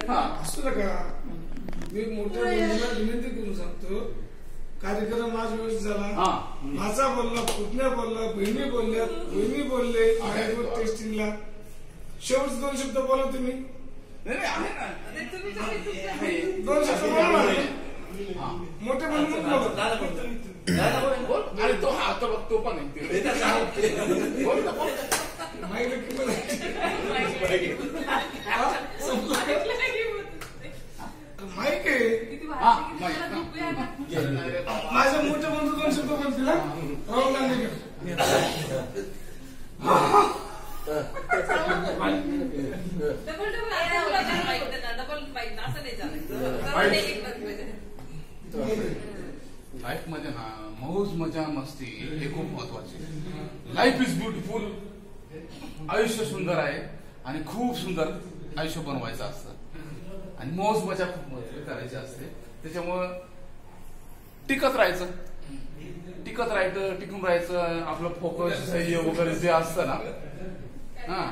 असू नका, मी मोठ्या बहिणीला विनंती करून सांगतो, कार्यक्रम आज व्यवस्थित झाला, माझा बोलला, पुतण्या बोलला, बहिणी बोलल्या, बहिणी बोलले, टेस्टिंगला शेवट 2 शब्द बोला तुम्ही. दोन शब्द बोला, मोठे बहिणी आणि तो हा तो पण माहिती माहिक आहे माझ्या मोठ्या बंधू 2 शब्द बोलतील. राहुल गांधी लाईफ मध्ये ना मौज मजा मस्ती हे खूप महत्वाचे. Life is beautiful. आयुष्य सुंदर आहे आणि खूप सुंदर आयुष्य बनवायचं असतं आणि मौज मजा खूप करायची असते. त्याच्यामुळं टिकून राहायचं, टिकून राहायचं. आपलं फोकस ध्येय वगैरे जे असतं ना,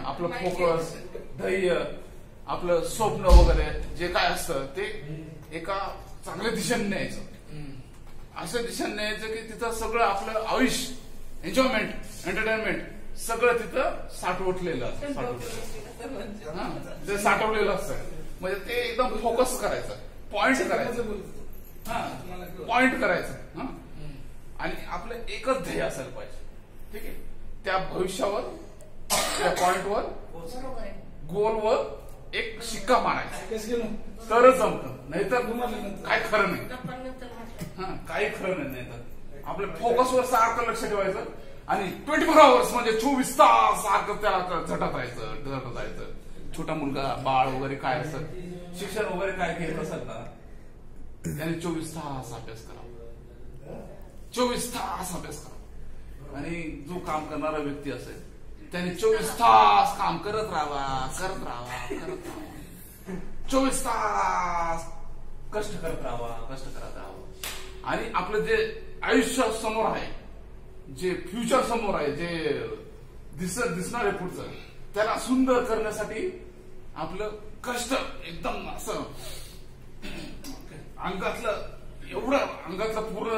आपलं फोकस ध्येय आपलं स्वप्न वगैरे जे काय असतं ते एका चांगल्या दिशेने न्यायचं. असं दिशेने न्यायचं की तिथं सगळं आपलं आयुष्य एन्जॉयमेंट एंटरटेनमेंट सगळं तिथं साठवलेलं असतं. ते साठवलेलं असतं म्हणजे ते एकदम फोकस करायचं, पॉइंट करायचं, पॉइंट करायचं. आणि आपलं एकच ध्येय असायला पाहिजे. ठीक आहे, त्या भविष्यावर त्या पॉइंटवर गोलवर एक शिक्का मारायचा तरच जमतं, नाहीतर काय खरं नाही. काही खरं नाही. तर आपल्या फोकसवर सारखं लक्ष ठेवायचं आणि 24 आवर्स म्हणजे 24 तास सारखं त्याला झटत राहायचं. छोटा मुलगा बाळ वगैरे काय असतं, शिक्षण वगैरे काय घेत असेल ना, त्याने 24 तास अभ्यास करावा. 24 तास अभ्यास करावा. आणि जो काम करणारा व्यक्ती असेल त्याने 24 तास काम करत राहावा. 24 तास कष्ट करत राहावं. आणि आपलं जे आयुष्य समोर आहे, जे फ्युचर समोर आहे, जे दिसणार आहे पुढचं, त्याला सुंदर करण्यासाठी आपलं कष्ट एकदम असं अंगातलं पूर्ण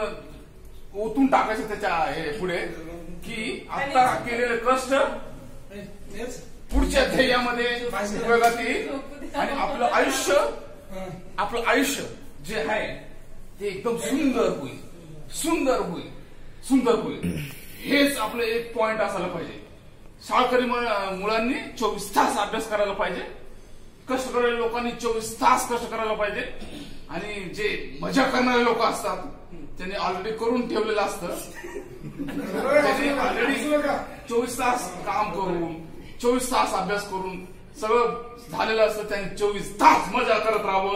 ओतून टाकायचं त्याच्या पुढे, की आता केलेले कष्ट पुढच्या ध्येयामध्ये उपयोगात येईल आणि आपलं आयुष्य जे आहे ते एकदम सुंदर होईल. हेच आपलं एक पॉइंट असायला पाहिजे. शाळकरी मुलांनी 24 तास अभ्यास करायला पाहिजे. कष्ट करणाऱ्या लोकांनी 24 तास कष्ट करायला पाहिजे. आणि जे मजा करणारे लोक असतात त्यांनी ऑलरेडी करून ठेवलेलं असतं. त्यांनी ऑलरेडी 24 तास काम करून 24 तास अभ्यास करून सगळं झालेलं असतं. त्यांनी 24 तास मजा करत राहावं.